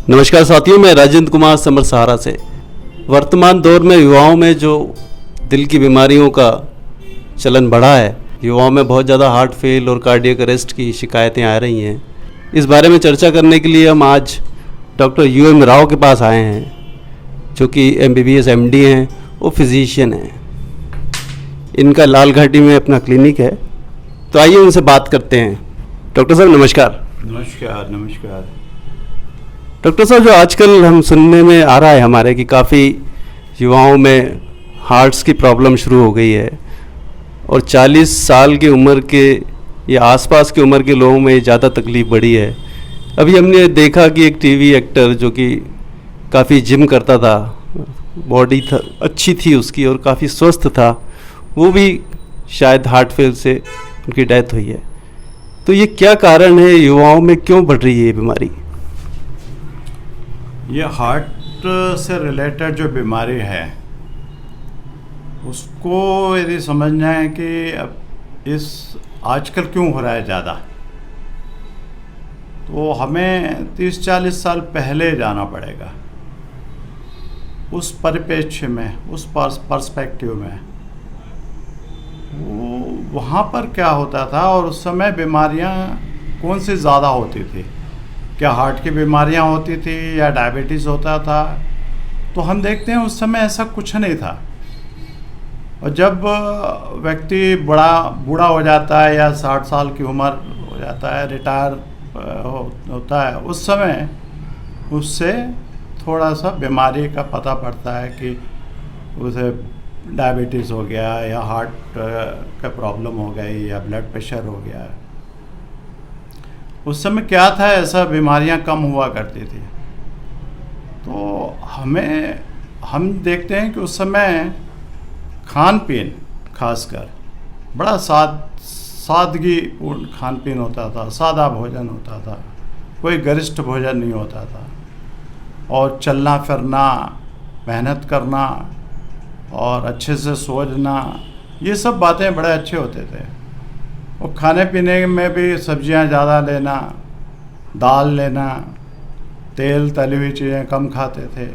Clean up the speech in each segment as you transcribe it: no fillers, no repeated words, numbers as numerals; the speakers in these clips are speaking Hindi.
नमस्कार साथियों, मैं राजेंद्र कुमार समर सहारा से। वर्तमान दौर में युवाओं में जो दिल की बीमारियों का चलन बढ़ा है, युवाओं में बहुत ज़्यादा हार्ट फेल और कार्डियक अरेस्ट की शिकायतें आ रही हैं। इस बारे में चर्चा करने के लिए हम आज डॉक्टर यूएम राव के पास आए हैं, जो कि MBBS MD हैं, वो फिजिशियन हैं। इनका लाल घाटी में अपना क्लिनिक है, तो आइए उनसे बात करते हैं। डॉक्टर साहब नमस्कार। नमस्कार नमस्कार। डॉक्टर साहब, जो आजकल हम सुनने में आ रहा है हमारे कि काफ़ी युवाओं में हार्ट्स की प्रॉब्लम शुरू हो गई है और 40 साल की उम्र के या आसपास की उम्र के लोगों में ज़्यादा तकलीफ़ बढ़ी है। अभी हमने देखा कि एक टीवी एक्टर जो कि काफ़ी जिम करता था, बॉडी अच्छी थी उसकी और काफ़ी स्वस्थ था, वो भी शायद हार्ट फेल से उनकी डेथ हुई है। तो ये क्या कारण है, युवाओं में क्यों बढ़ रही है ये बीमारी? ये हार्ट से रिलेटेड जो बीमारी है उसको यदि समझना है कि अब इस आजकल क्यों हो रहा है ज़्यादा, तो हमें 30-40 साल पहले जाना पड़ेगा। उस परिप्रेक्ष्य में, उस पर्सपेक्टिव में वहाँ पर क्या होता था और उस समय बीमारियाँ कौन सी ज़्यादा होती थी। क्या हार्ट की बीमारियां होती थी या डायबिटीज़ होता था? तो हम देखते हैं उस समय ऐसा कुछ नहीं था। और जब व्यक्ति बूढ़ा हो जाता है या 60 साल की उम्र हो जाता है, रिटायर होता है, उस समय उससे थोड़ा सा बीमारी का पता पड़ता है कि उसे डायबिटीज़ हो गया या हार्ट का प्रॉब्लम हो गई या ब्लड प्रेशर हो गया। उस समय क्या था, ऐसा बीमारियां कम हुआ करती थी। तो हम देखते हैं कि उस समय खान पीन खासकर बड़ा सादगीपूर्ण खान पीन होता था, सादा भोजन होता था, कोई गरिष्ठ भोजन नहीं होता था। और चलना फिरना, मेहनत करना और अच्छे से सोचना, ये सब बातें बड़े अच्छे होते थे। और खाने पीने में भी सब्जियां ज़्यादा लेना, दाल लेना, तेल तली हुई चीज़ें कम खाते थे।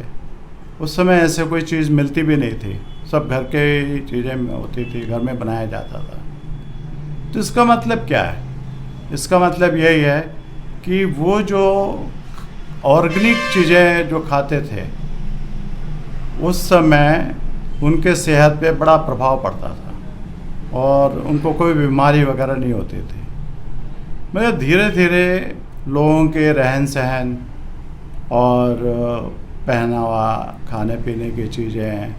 उस समय ऐसे कोई चीज़ मिलती भी नहीं थी, सब घर के ही चीज़ें होती थी, घर में बनाया जाता था। तो इसका मतलब क्या है? इसका मतलब यही है कि वो जो ऑर्गेनिक चीज़ें जो खाते थे उस समय उनके सेहत पे बड़ा प्रभाव पड़ता था और उनको कोई बीमारी वगैरह नहीं होती थी। मगर धीरे धीरे लोगों के रहन सहन और पहनावा, खाने पीने की चीज़ें,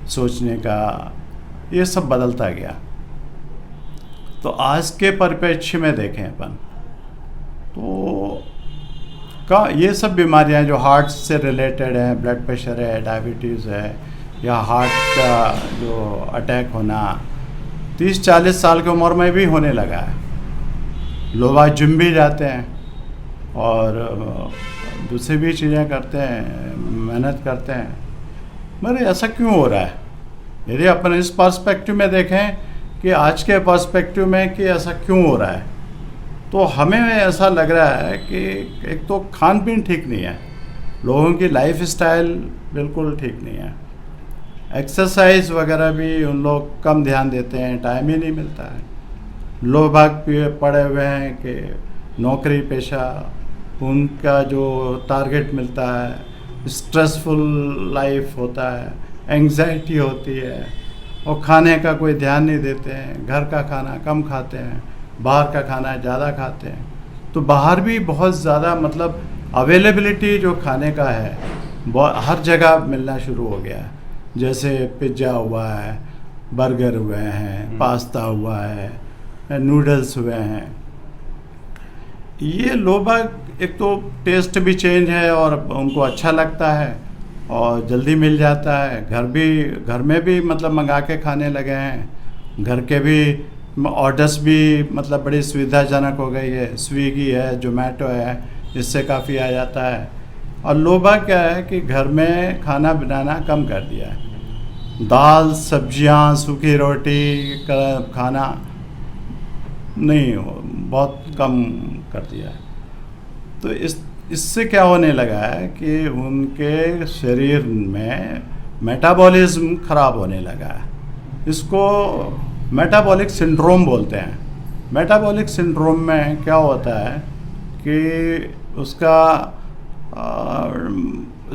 सोचने का, ये सब बदलता गया। तो आज के परिप्रेक्ष्य में देखें अपन तो ये सब बीमारियां जो हार्ट से रिलेटेड हैं, ब्लड प्रेशर है, डायबिटीज़ है या हार्ट का जो अटैक होना 30-40 साल की उम्र में भी होने लगा है। लोग आज जिम भी जाते हैं और दूसरी भी चीज़ें करते हैं, मेहनत करते हैं। मगर ऐसा क्यों हो रहा है? यदि अपन इस पर्सपेक्टिव में देखें कि आज के पर्सपेक्टिव में कि ऐसा क्यों हो रहा है, तो हमें ऐसा लग रहा है कि एक तो खान पीन ठीक नहीं है, लोगों की लाइफ स्टाइल बिल्कुल ठीक नहीं है, एक्सरसाइज वगैरह भी उन लोग कम ध्यान देते हैं, टाइम ही नहीं मिलता है। लोग भाग पड़े हुए हैं कि नौकरी पेशा, उनका जो टारगेट मिलता है, स्ट्रेसफुल लाइफ होता है, एंग्जाइटी होती है और खाने का कोई ध्यान नहीं देते हैं। घर का खाना कम खाते हैं, बाहर का खाना ज़्यादा खाते हैं। तो बाहर भी बहुत ज़्यादा मतलब अवेलेबिलिटी जो खाने का है हर जगह मिलना शुरू हो गया है। जैसे पिज्ज़ा हुआ है, बर्गर हुए हैं, पास्ता हुआ है, नूडल्स हुए हैं। ये लोग एक तो टेस्ट भी चेंज है और उनको अच्छा लगता है और जल्दी मिल जाता है। घर में भी मतलब मंगा के खाने लगे हैं। घर के भी ऑर्डर्स भी मतलब बड़ी सुविधाजनक हो गई है। स्विगी है, जोमेटो है, इससे काफ़ी आ जाता है। और लोग क्या है कि घर में खाना बनाना कम कर दिया है। दाल, सब्जियां, सूखी रोटी का खाना नहीं, बहुत कम कर दिया है। तो इस इससे क्या होने लगा है कि उनके शरीर में मेटाबॉलिज्म खराब होने लगा है। इसको मेटाबॉलिक सिंड्रोम बोलते हैं। मेटाबॉलिक सिंड्रोम में क्या होता है कि उसका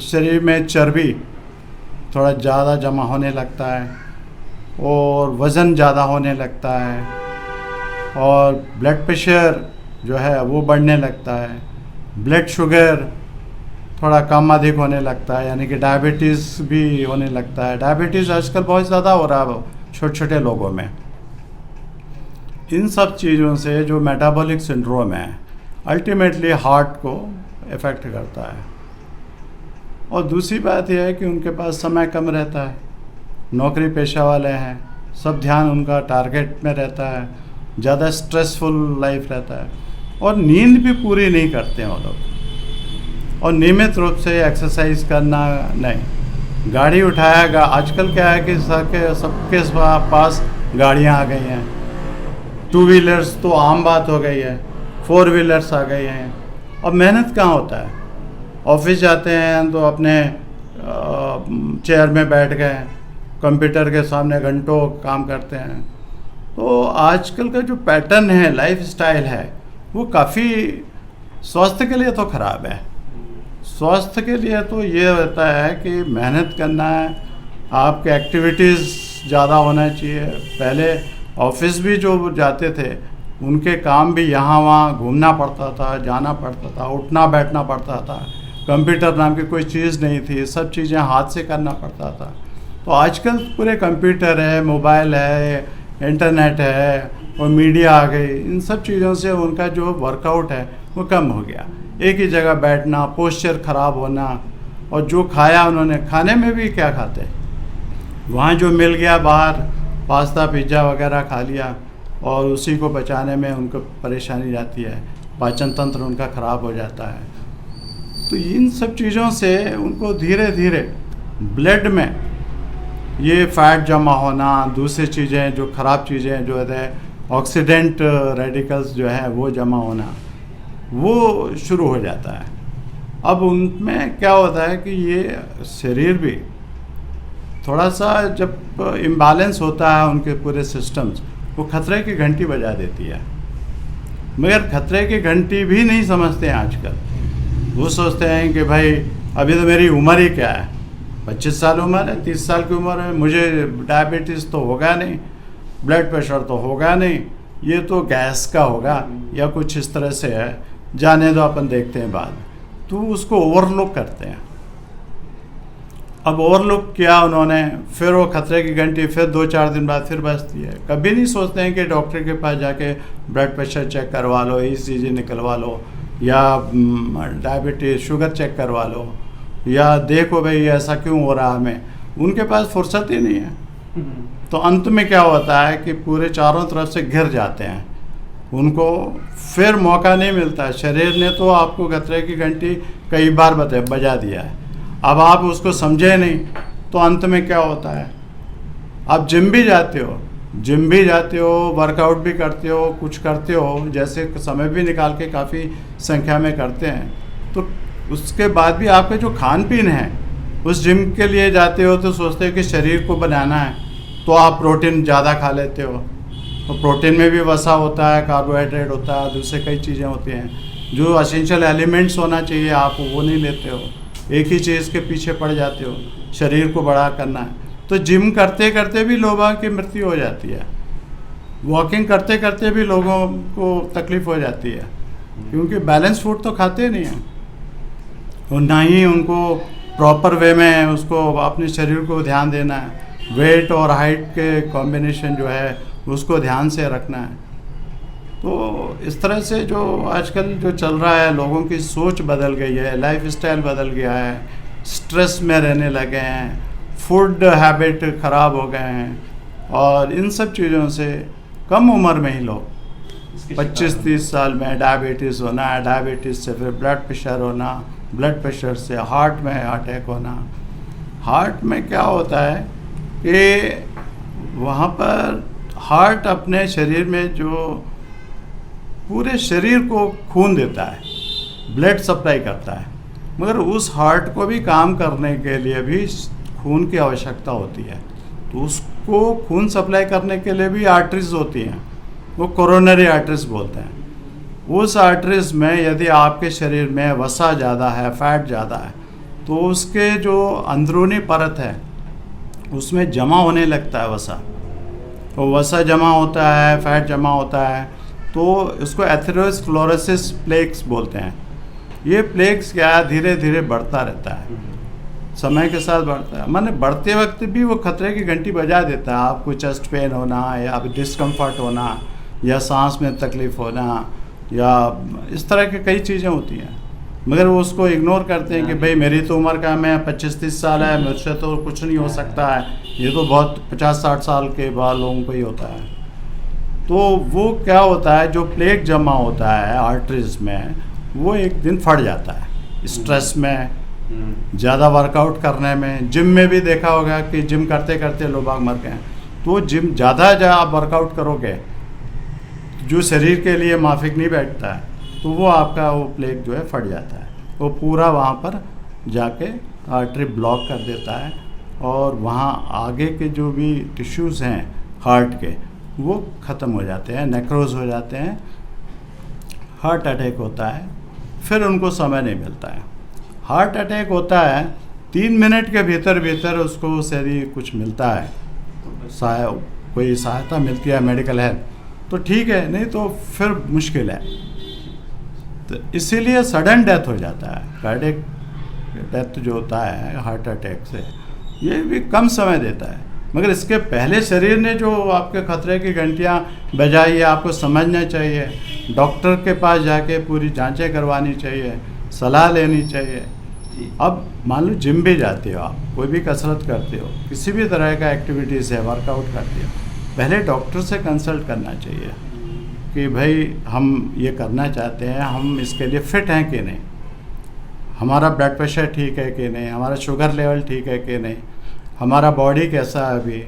शरीर में चर्बी थोड़ा ज़्यादा जमा होने लगता है और वज़न ज़्यादा होने लगता है और ब्लड प्रेशर जो है वो बढ़ने लगता है, ब्लड शुगर थोड़ा कम अधिक होने लगता है, यानी कि डायबिटीज़ भी होने लगता है। डायबिटीज़ आजकल बहुत ज़्यादा हो रहा है छोटे छोटे लोगों में। इन सब चीज़ों से जो मेटाबॉलिक सिंड्रोम है अल्टीमेटली हार्ट को इफ़ेक्ट करता है। और दूसरी बात यह है कि उनके पास समय कम रहता है, नौकरी पेशा वाले हैं, सब ध्यान उनका टारगेट में रहता है, ज़्यादा स्ट्रेसफुल लाइफ रहता है और नींद भी पूरी नहीं करते हैं वो लोग। और नियमित रूप से एक्सरसाइज करना नहीं, गाड़ी उठाया आजकल क्या है कि सबके पास गाड़ियाँ आ गई हैं, 2 व्हीलर्स तो आम बात हो गई है, 4 व्हीलर्स आ गई हैं। अब मेहनत कहाँ होता है, ऑफिस जाते हैं तो अपने चेयर में बैठ गए, कंप्यूटर के सामने घंटों काम करते हैं। तो आजकल का जो पैटर्न है, लाइफ स्टाइल है, वो काफ़ी स्वास्थ्य के लिए तो ख़राब है। स्वास्थ्य के लिए तो ये रहता है कि मेहनत करना है, आपके एक्टिविटीज़ ज़्यादा होना चाहिए। पहले ऑफिस भी जो जाते थे उनके काम भी यहाँ वहाँ घूमना पड़ता था, जाना पड़ता था, उठना बैठना पड़ता था, कंप्यूटर नाम की कोई चीज़ नहीं थी, सब चीज़ें हाथ से करना पड़ता था। तो आजकल पूरे कंप्यूटर है, मोबाइल है, इंटरनेट है और मीडिया आ गई, इन सब चीज़ों से उनका जो वर्कआउट है वो कम हो गया। एक ही जगह बैठना, पोस्चर ख़राब होना, और जो खाया उन्होंने, खाने में भी क्या खाते, वहाँ जो मिल गया बाहर पास्ता पिज़्ज़ा वगैरह खा लिया और उसी को बचाने में उनको परेशानी जाती है, पाचन तंत्र उनका ख़राब हो जाता है। तो इन सब चीज़ों से उनको धीरे धीरे ब्लड में ये फैट जमा होना, दूसरी चीज़ें जो ख़राब चीज़ें जो है ऑक्सीडेंट रेडिकल्स जो है वो जमा होना, वो शुरू हो जाता है। अब उनमें क्या होता है कि ये शरीर भी थोड़ा सा जब इम्बैलेंस होता है, उनके पूरे सिस्टम्स, वो खतरे की घंटी बजा देती है। मगर खतरे की घंटी भी नहीं समझते हैं आजकल। वो सोचते हैं कि भाई अभी तो मेरी उम्र ही क्या है, 25 साल उम्र है, 30 साल की उम्र है, मुझे डायबिटीज़ तो होगा नहीं, ब्लड प्रेशर तो होगा नहीं, ये तो गैस का होगा या कुछ इस तरह से है, जाने दो अपन देखते हैं बाद। तो उसको ओवरलुक करते हैं। अब ओवरलुक किया उन्होंने, फिर वो खतरे की घंटी फिर 2-4 दिन बाद फिर बजती है। कभी नहीं सोचते हैं कि डॉक्टर के पास जाके ब्लड प्रेशर चेक करवा लो, ECG निकलवा लो, या डायबिटीज शुगर चेक करवा लो, या देखो भाई ऐसा क्यों हो रहा हमें। उनके पास फुर्सत ही नहीं है। तो अंत में क्या होता है कि पूरे चारों तरफ से घिर जाते हैं, उनको फिर मौका नहीं मिलता। शरीर ने तो आपको खतरे की घंटी कई बार बजा दिया है, अब आप उसको समझे नहीं, तो अंत में क्या होता है, आप जिम भी जाते हो, वर्कआउट भी करते हो, कुछ करते हो, जैसे समय भी निकाल के काफ़ी संख्या में करते हैं, तो उसके बाद भी आपका जो खान पीन है, उस जिम के लिए जाते हो तो सोचते हो कि शरीर को बनाना है, तो आप प्रोटीन ज़्यादा खा लेते हो। तो प्रोटीन में भी वसा होता है, कार्बोहाइड्रेट होता है, दूसरे कई चीज़ें होती हैं, जो एसेंशियल एलिमेंट्स होना चाहिए आप वो नहीं लेते हो, एक ही चीज़ के पीछे पड़ जाते हो, शरीर को बड़ा करना है। तो जिम करते करते भी लोगों की मृत्यु हो जाती है, वॉकिंग करते करते भी लोगों को तकलीफ़ हो जाती है, क्योंकि बैलेंस फूड तो खाते नहीं हैं और ना ही उनको प्रॉपर वे में उसको अपने शरीर को ध्यान देना है। वेट और हाइट के कॉम्बिनेशन जो है उसको ध्यान से रखना है। तो इस तरह से जो आजकल जो चल रहा है, लोगों की सोच बदल गई है, लाइफ स्टाइल बदल गया है, स्ट्रेस में रहने लगे हैं, फूड हैबिट ख़राब हो गए हैं, और इन सब चीज़ों से कम उम्र में ही लोग 25-30 साल में डायबिटीज़ होना, डायबिटीज़ से फिर ब्लड प्रेशर होना, ब्लड प्रेशर से हार्ट में अटैक होना। हार्ट में क्या होता है कि वहाँ पर हार्ट अपने शरीर में जो पूरे शरीर को खून देता है, ब्लड सप्लाई करता है, मगर उस हार्ट को भी काम करने के लिए भी खून की आवश्यकता होती है। तो उसको खून सप्लाई करने के लिए भी आर्टरीज होती हैं, वो कोरोनरी आर्टरीज बोलते हैं। उस आर्टरीज में यदि आपके शरीर में वसा ज़्यादा है, फैट ज़्यादा है, तो उसके जो अंदरूनी परत है उसमें जमा होने लगता है वसा। तो वसा जमा होता है, फैट जमा होता है, तो इसको एथेरोस्क्लेरोसिस प्लेक्स बोलते हैं। ये प्लेक्स क्या है, धीरे धीरे बढ़ता रहता है, समय के साथ बढ़ता है। माने बढ़ते वक्त भी वो खतरे की घंटी बजा देता है। आपको चेस्ट पेन होना या डिस्कम्फर्ट होना या सांस में तकलीफ़ होना या इस तरह की कई चीज़ें होती हैं, मगर वो उसको इग्नोर करते हैं कि भाई मेरी तो उम्र का, मैं 25-30 साल है, मुझसे तो कुछ नहीं हो सकता है, ये तो बहुत 50-60 साल के बाद लोगों को ही होता है। तो वो क्या होता है, जो प्लेक जमा होता है आर्टरीज में, वो एक दिन फट जाता है स्ट्रेस में, ज़्यादा वर्कआउट करने में। जिम में भी देखा होगा कि जिम करते करते लोग मर गए। तो जिम ज़्यादा आप वर्कआउट करोगे जो शरीर के लिए माफिक नहीं बैठता है, तो वो आपका वो प्लेक जो है फट जाता है, वो पूरा वहाँ पर जाके आर्टरी ब्लॉक कर देता है और वहाँ आगे के जो भी टिश्यूज़ हैं हार्ट के वो ख़त्म हो जाते हैं, नेक्रोज हो जाते हैं, हार्ट अटैक होता है। फिर उनको समय नहीं मिलता है। हार्ट अटैक होता है 3 मिनट के भीतर भीतर उसको यदि कुछ मिलता है, कोई सहायता मिलती है मेडिकल हेल्प, तो ठीक है, नहीं तो फिर मुश्किल है। तो इसीलिए सडन डेथ हो जाता है। कार्डियक डेथ जो होता है हार्ट अटैक से, ये भी कम समय देता है, मगर इसके पहले शरीर ने जो आपके खतरे की घंटियाँ बजाई है, आपको समझना चाहिए, डॉक्टर के पास जाके पूरी जांचें करवानी चाहिए, सलाह लेनी चाहिए। अब मान लो जिम भी जाते हो आप, कोई भी कसरत करते हो, किसी भी तरह का एक्टिविटीज़ है, वर्कआउट करते हो, पहले डॉक्टर से कंसल्ट करना चाहिए कि भाई हम ये करना चाहते हैं, हम इसके लिए फ़िट हैं कि नहीं, हमारा ब्लड प्रेशर ठीक है कि नहीं, हमारा शुगर लेवल ठीक है कि नहीं, हमारा बॉडी कैसा है अभी,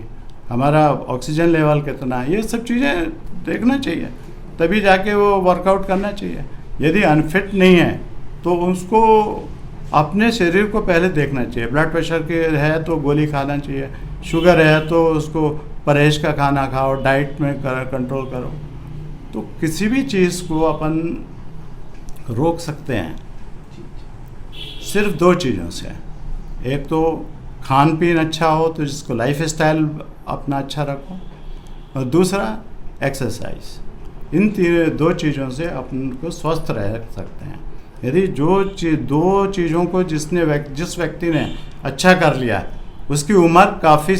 हमारा ऑक्सीजन लेवल कितना है, ये सब चीज़ें देखना चाहिए, तभी जाके वो वर्कआउट करना चाहिए। यदि अनफिट नहीं है तो उसको अपने शरीर को पहले देखना चाहिए। ब्लड प्रेशर के है तो गोली खाना चाहिए, शुगर है तो उसको परहेज का खाना खाओ, डाइट में कंट्रोल करो। तो किसी भी चीज़ को अपन रोक सकते हैं सिर्फ 2 चीज़ों से। एक तो खान पीन अच्छा हो, तो जिसको लाइफ स्टाइल अपना अच्छा रखो, और दूसरा एक्सरसाइज। इन 2 चीज़ों से अपन को स्वस्थ रह सकते हैं। यदि 2 चीज़ों को जिस व्यक्ति ने अच्छा कर लिया, उसकी उम्र काफ़ी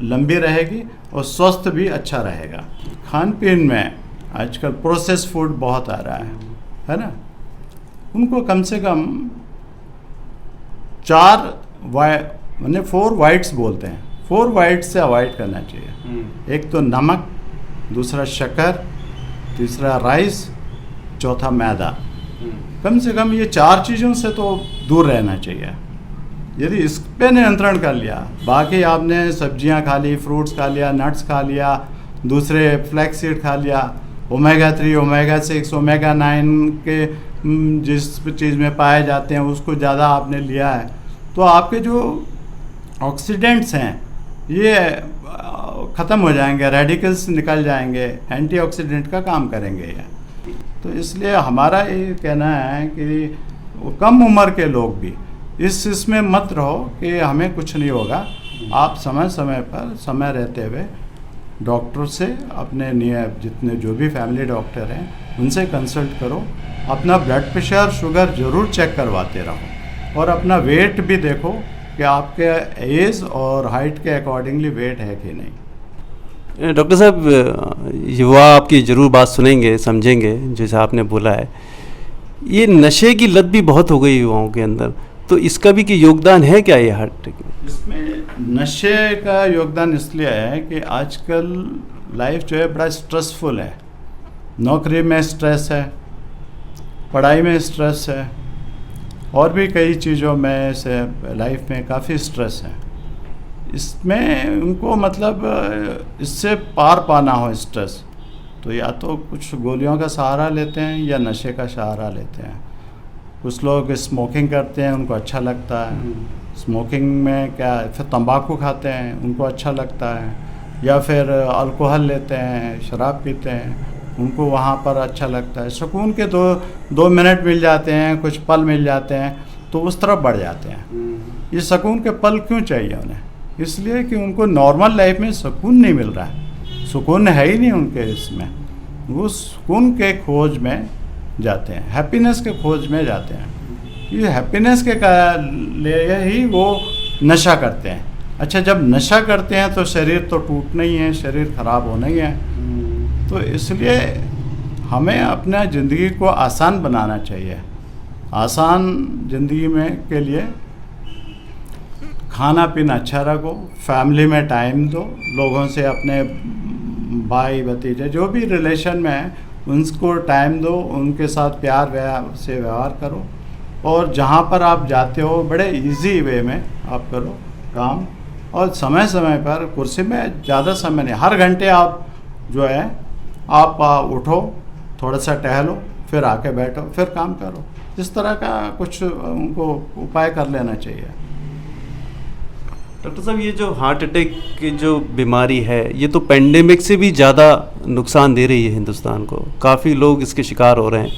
लंबी रहेगी और स्वस्थ भी अच्छा रहेगा। खान पीन में आजकल प्रोसेस फूड बहुत आ रहा है ना, उनको कम से कम 4 वाइट्स बोलते हैं, 4 वाइट्स से अवॉइड करना चाहिए। एक तो नमक, दूसरा शक्कर, तीसरा राइस, चौथा मैदा। कम से कम ये 4 चीज़ों से तो दूर रहना चाहिए। यदि इस पे नियंत्रण कर लिया, बाकी आपने सब्जियां खा ली, फ्रूट्स खा लिया, नट्स खा लिया, दूसरे फ्लैक्स सीड खा लिया, ओमेगा 3, ओमेगा 6, ओमेगा 9 के जिस चीज़ में पाए जाते हैं उसको ज़्यादा आपने लिया है, तो आपके जो ऑक्सीडेंट्स हैं ये ख़त्म हो जाएंगे, रेडिकल्स निकल जाएंगे, एंटीऑक्सीडेंट का काम करेंगे ये। तो इसलिए हमारा ये कहना है कि कम उम्र के लोग भी इसमें मत रहो कि हमें कुछ नहीं होगा। आप समय समय पर, समय रहते हुए डॉक्टर से, अपने जितने जो भी फैमिली डॉक्टर हैं उनसे कंसल्ट करो। अपना ब्लड प्रेशर, शुगर ज़रूर चेक करवाते रहो और अपना वेट भी देखो कि आपके एज और हाइट के अकॉर्डिंगली वेट है कि नहीं। डॉक्टर साहब, युवा आपकी ज़रूर बात सुनेंगे, समझेंगे, जैसा आपने बोला है, ये नशे की लत भी बहुत हो गई युवाओं के अंदर, तो इसका भी कि योगदान है क्या ये हार्ट अटैक में? इसमें नशे का योगदान इसलिए है कि आजकल लाइफ जो है बड़ा स्ट्रेसफुल है। नौकरी में स्ट्रेस है, पढ़ाई में स्ट्रेस है, और भी कई चीज़ों में से लाइफ में काफ़ी स्ट्रेस है। इसमें उनको मतलब इससे पार पाना हो स्ट्रेस, तो या तो कुछ गोलियों का सहारा लेते हैं या नशे का सहारा लेते हैं। कुछ लोग स्मोकिंग करते हैं, उनको अच्छा लगता है। स्मोकिंग में क्या, फिर तंबाकू खाते हैं, उनको अच्छा लगता है। या फिर अल्कोहल लेते हैं, शराब पीते हैं, उनको वहाँ पर अच्छा लगता है। सुकून के 2 मिनट मिल जाते हैं, कुछ पल मिल जाते हैं, तो उस तरफ बढ़ जाते हैं। ये सुकून के पल क्यों चाहिए उन्हें? इसलिए कि उनको नॉर्मल लाइफ में सुकून नहीं मिल रहा है, सुकून है ही नहीं उनके इसमें। वो सुकून के खोज में जाते हैं, हैप्पीनेस के खोज में जाते हैं। ये हैप्पीनेस के लिए ही वो नशा करते हैं। अच्छा, जब नशा करते हैं तो शरीर तो टूटना ही है, शरीर ख़राब होना ही है। तो इसलिए हमें अपना ज़िंदगी को आसान बनाना चाहिए। आसान ज़िंदगी में के लिए खाना पीना अच्छा रखो, फैमिली में टाइम दो, लोगों से अपने भाई भतीजे जो भी रिलेशन में हैं उनको टाइम दो, उनके साथ प्यार से व्यवहार करो। और जहाँ पर आप जाते हो बड़े इजी वे में आप करो काम, और समय समय पर कुर्सी में ज़्यादा समय नहीं, हर घंटे आप जो है आप उठो, थोड़ा सा टहलो, फिर आके बैठो, फिर काम करो। इस तरह का कुछ उनको उपाय कर लेना चाहिए। डॉक्टर साहब, ये जो हार्ट अटैक की जो बीमारी है, ये तो पेंडेमिक से भी ज़्यादा नुकसान दे रही है हिंदुस्तान को। काफ़ी लोग इसके शिकार हो रहे हैं,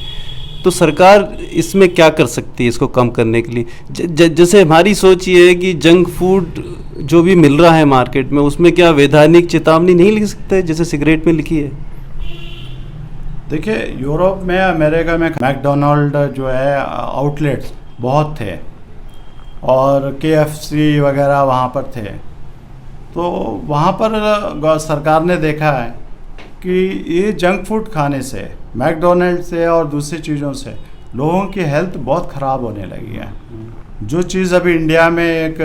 तो सरकार इसमें क्या कर सकती है इसको कम करने के लिए? जैसे हमारी सोच ये है कि जंक फूड जो भी मिल रहा है मार्केट में, उसमें क्या वैधानिक चेतावनी नहीं लिख सकते जैसे सिगरेट में लिखी है? देखिए, यूरोप में, अमेरिका में मैकडोनाल्ड जो है आउटलेट्स बहुत थे, और KFC वगैरह वहाँ पर थे। तो वहाँ पर सरकार ने देखा है कि ये जंक फूड खाने से, मैकडोनल्ड से और दूसरी चीज़ों से लोगों की हेल्थ बहुत ख़राब होने लगी है। जो चीज़ अभी इंडिया में एक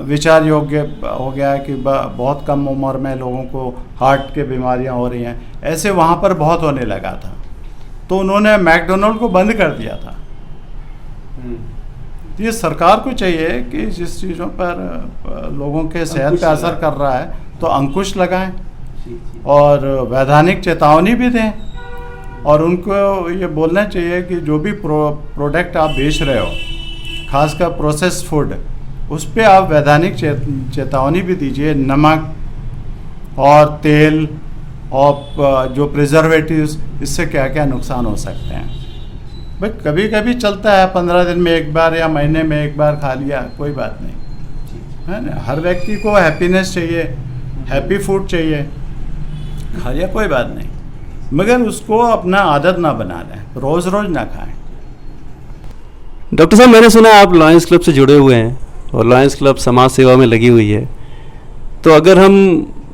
विचार योग्य हो गया है कि बहुत कम उम्र में लोगों को हार्ट की बीमारियां हो रही हैं, ऐसे वहाँ पर बहुत होने लगा था। तो उन्होंने मैकडोनल्ड को बंद कर दिया था। ये सरकार को चाहिए कि जिस चीज़ों पर लोगों के सेहत पे असर कर रहा है तो अंकुश लगाएं, और वैधानिक चेतावनी भी दें, और उनको ये बोलना चाहिए कि जो भी प्रोडक्ट आप बेच रहे हो, खासकर प्रोसेस्ड फूड, उस पर आप वैधानिक चेतावनी भी दीजिए। नमक और तेल और जो प्रिजर्वेटिव्स, इससे क्या क्या नुकसान हो सकते हैं। भाई कभी कभी चलता है, 15 दिन में एक बार या महीने में एक बार खा लिया, कोई बात नहीं है ना। हर व्यक्ति को हैप्पीनेस चाहिए, हैप्पी फूड चाहिए, खा लिया कोई बात नहीं, मगर उसको अपना आदत ना बना लें, रोज़ रोज़ ना खाएं। डॉक्टर साहब, मैंने सुना है आप लॉयंस क्लब से जुड़े हुए हैं, और लॉयंस क्लब समाज सेवा में लगी हुई है। तो अगर हम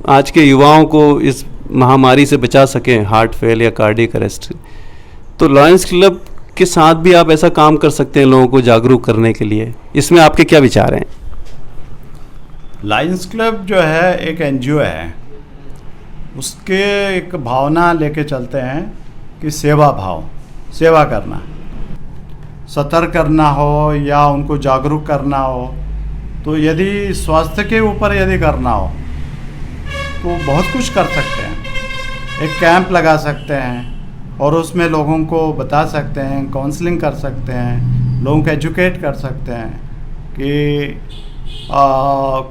आज के युवाओं को इस महामारी से बचा सकें, हार्ट फेल या कार्डियक अरेस्ट, तो लॉयंस क्लब के साथ भी आप ऐसा काम कर सकते हैं लोगों को जागरूक करने के लिए। इसमें आपके क्या विचार हैं? लायंस क्लब जो है एक NGO है, उसके एक भावना लेके चलते हैं कि सेवा भाव, सेवा करना, सतर्क करना हो या उनको जागरूक करना हो। तो यदि स्वास्थ्य के ऊपर यदि करना हो तो बहुत कुछ कर सकते हैं। एक कैंप लगा सकते हैं और उसमें लोगों को बता सकते हैं, काउंसलिंग कर सकते हैं, लोगों को एजुकेट कर सकते हैं कि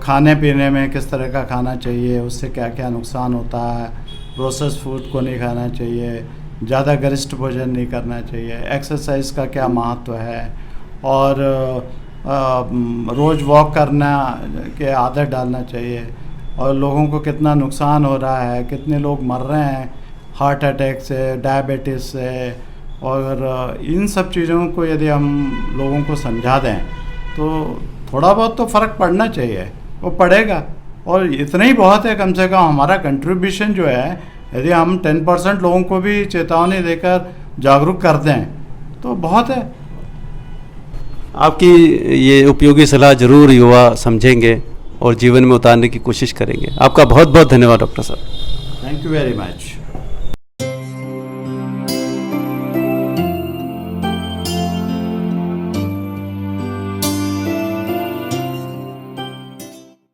खाने पीने में किस तरह का खाना चाहिए, उससे क्या क्या नुकसान होता है, प्रोसेस्ड फूड को नहीं खाना चाहिए, ज़्यादा गरिष्ठ भोजन नहीं करना चाहिए, एक्सरसाइज का क्या महत्व है, और रोज़ वॉक करना के आदत डालना चाहिए, और लोगों को कितना नुकसान हो रहा है, कितने लोग मर रहे हैं हार्ट अटैक से, डायबिटीज़ से। और इन सब चीज़ों को यदि हम लोगों को समझा दें तो थोड़ा बहुत तो फ़र्क पड़ना चाहिए, वो पड़ेगा। और इतना ही बहुत है, कम से कम हमारा कंट्रीब्यूशन जो है, यदि हम 10% लोगों को भी चेतावनी देकर जागरूक कर दें तो बहुत है। आपकी ये उपयोगी सलाह जरूर युवा समझेंगे और जीवन में उतारने की कोशिश करेंगे। आपका बहुत बहुत धन्यवाद डॉक्टर साहब। Thank you very much.